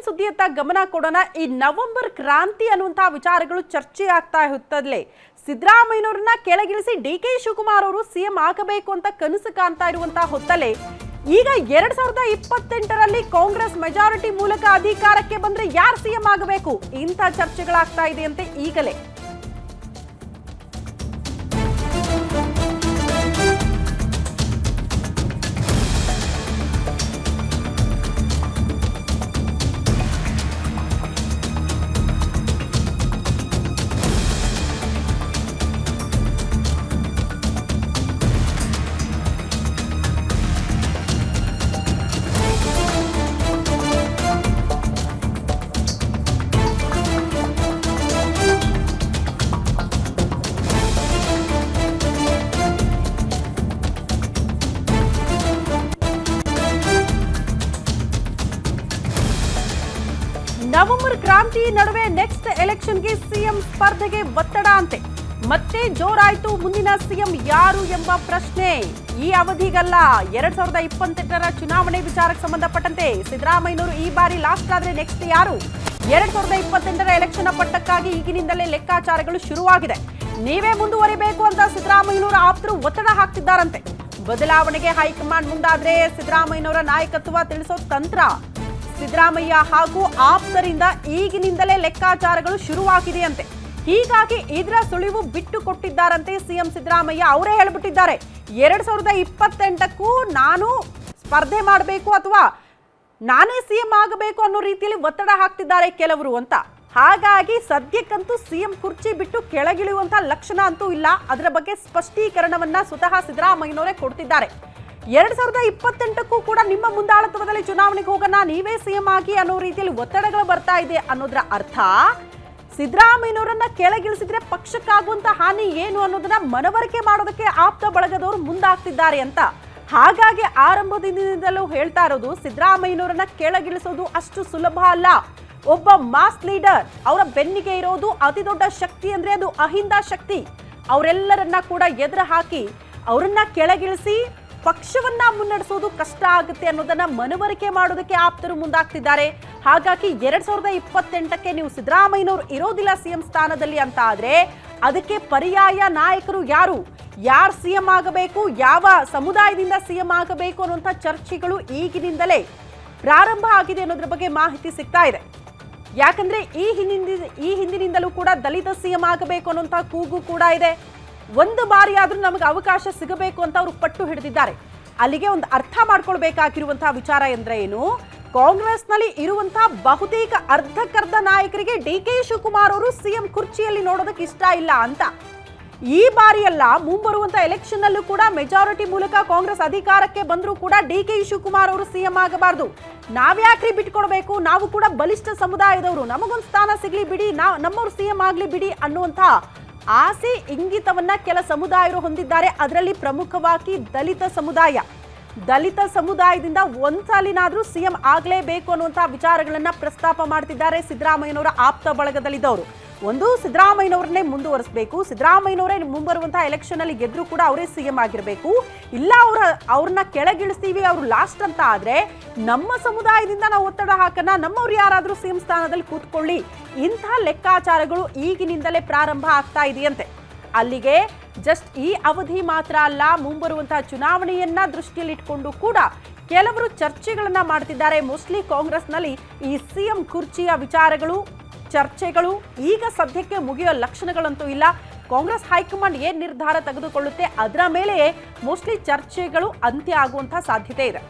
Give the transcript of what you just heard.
ಮತ್ತೊಂದು ಸುದ್ದಿಯತ್ತ ಗಮನ ಕೊಡೋಣ. ಈ ನವೆಂಬರ್ ಕ್ರಾಂತಿ ಅನ್ನುವಂತಹ ವಿಚಾರಗಳು ಚರ್ಚೆ ಆಗ್ತಾ ಇರುತ್ತದಲೇ ಸಿದ್ದರಾಮಯ್ಯನವರನ್ನ ಕೆಳಗಿಳಿಸಿ ಡಿ.ಕೆ. ಶಿವಕುಮಾರ್ ಅವರು ಸಿಎಂ ಆಗಬೇಕು ಅಂತ ಕನಸು ಕಾಣ್ತಾ ಇರುವಂತಹ ಹೊತ್ತಲ್ಲೇ ಈಗ 2028ರಲ್ಲಿ ಕಾಂಗ್ರೆಸ್ ಮೆಜಾರಿಟಿ ಮೂಲಕ ಅಧಿಕಾರಕ್ಕೆ ಬಂದ್ರೆ ಯಾರು ಸಿಎಂ ಆಗಬೇಕು ಇಂಥ ಚರ್ಚೆಗಳಾಗ್ತಾ ಇದೆಯಂತೆ ಈಗಲೇ. ನವೆಂಬರ್ ಕ್ರಾಂತಿ ನಡುವೆ ನೆಕ್ಸ್ಟ್ ಎಲೆಕ್ಷನ್ಗೆ ಸಿಎಂ ಸ್ಪರ್ಧೆಗೆ ಒತ್ತಡ ಅಂತೆ. ಮತ್ತೆ ಜೋರಾಯ್ತು ಮುಂದಿನ ಸಿಎಂ ಯಾರು ಎಂಬ ಪ್ರಶ್ನೆ. ಈ ಅವಧಿಗಲ್ಲ, 2028ರ ಚುನಾವಣೆ ವಿಚಾರಕ್ಕೆ ಸಂಬಂಧಪಟ್ಟಂತೆ ಸಿದ್ದರಾಮಯ್ಯನವರು ಈ ಬಾರಿ ಲಾಸ್ಟ್ ಆದ್ರೆ ನೆಕ್ಸ್ಟ್ ಯಾರು? 2028ರ ಎಲೆಕ್ಷನ್ ಪಟ್ಟಕ್ಕಾಗಿ ಈಗಿನಿಂದಲೇ ಲೆಕ್ಕಾಚಾರಗಳು ಶುರುವಾಗಿದೆ. ನೀವೇ ಮುಂದುವರಿಬೇಕು ಅಂತ ಸಿದ್ದರಾಮಯ್ಯನವರ ಆಪ್ತರು ಒತ್ತಡ ಹಾಕ್ತಿದ್ದಾರಂತೆ. ಬದಲಾವಣೆಗೆ ಹೈಕಮಾಂಡ್ ಮುಂದಾದ್ರೆ ಸಿದ್ದರಾಮಯ್ಯನವರ ನಾಯಕತ್ವ ತಿಳಿಸೋ ತಂತ್ರ ಸಿದ್ದರಾಮಯ್ಯ ಹಾಗೂ ಆಪ್ತರಿಂದ ಈಗಿನಿಂದಲೇ ಲೆಕ್ಕಾಚಾರಗಳು ಶುರುವಾಗಿದೆಯಂತೆ. ಹೀಗಾಗಿ ಇದರ ಸುಳಿವು ಬಿಟ್ಟು ಕೊಟ್ಟಿದ್ದಾರಂತೆ ಸಿಎಂ ಸಿದ್ದರಾಮಯ್ಯ. ಅವರೇ ಹೇಳ್ಬಿಟ್ಟಿದ್ದಾರೆ 2028ಕ್ಕೂ ನಾನು ಸ್ಪರ್ಧೆ ಮಾಡಬೇಕು ಅಥವಾ ನಾನೇ ಸಿಎಂ ಆಗಬೇಕು ಅನ್ನೋ ರೀತಿಯಲ್ಲಿ ಒತ್ತಡ ಹಾಕ್ತಿದ್ದಾರೆ ಕೆಲವರು ಅಂತ. ಹಾಗಾಗಿ ಸದ್ಯಕ್ಕಂತೂ ಸಿಎಂ ಕುರ್ಚಿ ಬಿಟ್ಟು ಕೆಳಗಿಳಿಯುವಂತಹ ಲಕ್ಷಣ ಅಂತೂ ಇಲ್ಲ. ಅದರ ಬಗ್ಗೆ ಸ್ಪಷ್ಟೀಕರಣವನ್ನ ಸ್ವತಃ ಸಿದ್ದರಾಮಯ್ಯನವರೇ ಕೊಡ್ತಿದ್ದಾರೆ. 2028ಕ್ಕೂ ಕೂಡ ನಿಮ್ಮ ಮುಂದಾಳತ್ವದಲ್ಲಿ ಚುನಾವಣೆಗೆ ಹೋಗೋಣ, ನೀವೇ ಸಿಎಂ ಆಗಿ ಅನ್ನೋ ರೀತಿಯಲ್ಲಿ ಒತ್ತಡಗಳು ಬರ್ತಾ ಇದೆ ಅನ್ನೋದರ ಅರ್ಥ ಸಿದ್ದರಾಮಯ್ಯನವರನ್ನ ಕೆಳಗಿಳಿಸಿದ್ರೆ ಪಕ್ಷಕ್ಕಾಗುವಂತ ಹಾನಿ ಏನು ಅನ್ನೋದನ್ನ ಮನವರಿಕೆ ಮಾಡೋದಕ್ಕೆ ಆಪ್ತ ಬಳಗದವರು ಮುಂದಾಗ್ತಿದ್ದಾರೆ ಅಂತ. ಹಾಗಾಗಿ ಆರಂಭದಿಂದಲೂ ಹೇಳ್ತಾ ಇರೋದು ಸಿದ್ದರಾಮಯ್ಯನವರನ್ನ ಕೆಳಗಿಳಿಸೋದು ಅಷ್ಟು ಸುಲಭ ಅಲ್ಲ. ಒಬ್ಬ ಮಾಸ್ ಲೀಡರ್, ಅವರ ಬೆನ್ನಿಗೆ ಇರೋದು ಅತಿ ದೊಡ್ಡ ಶಕ್ತಿ ಅಂದ್ರೆ ಅದು ಅಹಿಂದ ಶಕ್ತಿ. ಅವರೆಲ್ಲರನ್ನ ಕೂಡ ಎದುರು ಹಾಕಿ ಅವರನ್ನ ಕೆಳಗಿಳಿಸಿ ಪಕ್ಷವನ್ನ ಮುನ್ನಡೆಸೋದು ಕಷ್ಟ ಆಗುತ್ತೆ ಅನ್ನೋದನ್ನ ಮನವರಿಕೆ ಮಾಡೋದಕ್ಕೆ ಆಪ್ತರು ಮುಂದಾಗ್ತಿದ್ದಾರೆ. ಹಾಗಾಗಿ 2028ಕ್ಕೆ ನೀವು ಸಿದ್ದರಾಮಯ್ಯನವರು ಇರೋದಿಲ್ಲ ಸಿಎಂ ಸ್ಥಾನದಲ್ಲಿ ಅಂತ ಆದ್ರೆ ಅದಕ್ಕೆ ಪರ್ಯಾಯ ನಾಯಕರು ಯಾರು ಸಿಎಂ ಆಗಬೇಕು, ಯಾವ ಸಮುದಾಯದಿಂದ ಸಿಎಂ ಆಗಬೇಕು ಅನ್ನುವಂಥ ಚರ್ಚೆಗಳು ಈಗಿನಿಂದಲೇ ಪ್ರಾರಂಭ ಆಗಿದೆ ಅನ್ನೋದ್ರ ಬಗ್ಗೆ ಮಾಹಿತಿ ಸಿಗ್ತಾ ಇದೆ. ಯಾಕಂದ್ರೆ ಈ ಹಿಂದಿನಿಂದಲೂ ಕೂಡ ದಲಿತ ಸಿಎಂ ಆಗಬೇಕು ಅನ್ನುವಂಥ ಕೂಗು ಕೂಡ ಇದೆ. ಒಂದು ಬಾರಿ ಆದ್ರೂ ನಮಗೆ ಅವಕಾಶ ಸಿಗಬೇಕು ಅಂತ ಅವರು ಪಟ್ಟು ಹಿಡಿದಿದ್ದಾರೆ. ಅಲ್ಲಿಗೆ ಒಂದು ಅರ್ಥ ಮಾಡ್ಕೊಳ್ಬೇಕಾಗಿರುವಂತಹ ವಿಚಾರ ಅಂದ್ರೆ ಏನು, ಕಾಂಗ್ರೆಸ್ನಲ್ಲಿ ಇರುವಂತಹ ಬಹುತೇಕ ಅರ್ಧಕ್ಕರ್ಧ ನಾಯಕರಿಗೆ ಡಿ.ಕೆ. ಶಿವಕುಮಾರ್ ಅವರು ಸಿಎಂ ಕುರ್ಚಿಯಲ್ಲಿ ನೋಡೋದಕ್ಕೆ ಇಷ್ಟ ಇಲ್ಲ ಅಂತ. ಈ ಬಾರಿಯಲ್ಲ, ಮುಂಬರುವಂತಹ ಎಲೆಕ್ಷನ್ ಅಲ್ಲೂ ಕೂಡ ಮೆಜಾರಿಟಿ ಮೂಲಕ ಕಾಂಗ್ರೆಸ್ ಅಧಿಕಾರಕ್ಕೆ ಬಂದರೂ ಕೂಡ ಡಿ.ಕೆ. ಶಿವಕುಮಾರ್ ಅವರು ಸಿಎಂ ಆಗಬಾರ್ದು, ನಾವ್ಯಾಕ್ರಿ ಬಿಟ್ಕೊಡ್ಬೇಕು, ನಾವು ಕೂಡ ಬಲಿಷ್ಠ ಸಮುದಾಯದವರು, ನಮಗೊಂದು ಸ್ಥಾನ ಸಿಗ್ಲಿ ಬಿಡಿ, ನಮ್ಮವ್ರು ಸಿಎಂ ಆಗ್ಲಿ ಬಿಡಿ ಅನ್ನುವಂಥ ಆಸೆ ಇಂಗಿತವನ್ನ ಕೆಲ ಸಮುದಾಯರು ಹೊಂದಿದ್ದಾರೆ. ಅದರಲ್ಲಿ ಪ್ರಮುಖವಾಗಿ ದಲಿತ ಸಮುದಾಯದಿಂದ ಒಂದ್ಸಾಲಿನಾದ್ರೂ ಸಿಎಂ ಆಗ್ಲೇಬೇಕು ಅನ್ನುವಂತಹ ವಿಚಾರಗಳನ್ನ ಪ್ರಸ್ತಾಪ ಮಾಡ್ತಿದ್ದಾರೆ ಸಿದ್ದರಾಮಯ್ಯನವರ ಆಪ್ತ ಬಳಗದಲ್ಲಿದ್ದವರು. ಒಂದು, ಸಿದ್ದರಾಮಯ್ಯನವರನ್ನೇ ಮುಂದುವರಿಸಬೇಕು, ಸಿದ್ದರಾಮಯ್ಯನವರೇ ಮುಂಬರುವಂತಹ ಎಲೆಕ್ಷನ್ ಅಲ್ಲಿ ಗೆದ್ರು ಕೂಡ ಅವರೇ ಸಿಎಂ ಆಗಿರಬೇಕು. ಇಲ್ಲ ಅವ್ರನ್ನ ಕೆಳಗಿಳಿಸ್ತೀವಿ, ಅವ್ರು ಲಾಸ್ಟ್ ಅಂತ ಆದ್ರೆ ನಮ್ಮ ಸಮುದಾಯದಿಂದ ನಾವು ಒತ್ತಡ ಹಾಕೋಣ, ನಮ್ಮವ್ರು ಯಾರಾದ್ರೂ ಸಿಎಂ ಸ್ಥಾನದಲ್ಲಿ ಕೂತ್ಕೊಳ್ಳಿ. ಇಂಥ ಲೆಕ್ಕಾಚಾರಗಳು ಈಗಿನಿಂದಲೇ ಪ್ರಾರಂಭ ಆಗ್ತಾ ಇದೆಯಂತೆ. ಅಲ್ಲಿಗೆ ಜಸ್ಟ್ ಈ ಅವಧಿ ಮಾತ್ರ ಅಲ್ಲ, ಮುಂಬರುವಂತಹ ಚುನಾವಣೆಯನ್ನ ದೃಷ್ಟಿಯಲ್ಲಿಟ್ಕೊಂಡು ಕೂಡ ಕೆಲವರು ಚರ್ಚೆಗಳನ್ನ ಮಾಡ್ತಿದ್ದಾರೆ. ಮೋಸ್ಟ್ಲಿ ಕಾಂಗ್ರೆಸ್ನಲ್ಲಿ ಈ ಸಿಎಂ ಕುರ್ಚಿಯ ವಿಚಾರಗಳು ಚರ್ಚೆಗಳು ಈಗ ಸದ್ಯಕ್ಕೆ ಮುಗಿಯೋ ಲಕ್ಷಣಗಳಂತೂ ಇಲ್ಲ. ಕಾಂಗ್ರೆಸ್ ಹೈಕಮಾಂಡ್ ಏನ್ ನಿರ್ಧಾರ ತೆಗೆದುಕೊಳ್ಳುತ್ತೆ ಅದರ ಮೇಲೆ ಮೋಸ್ಟ್ಲಿ ಚರ್ಚೆಗಳು ಅಂತ್ಯ ಆಗುವಂತಹ ಸಾಧ್ಯತೆ ಇದೆ.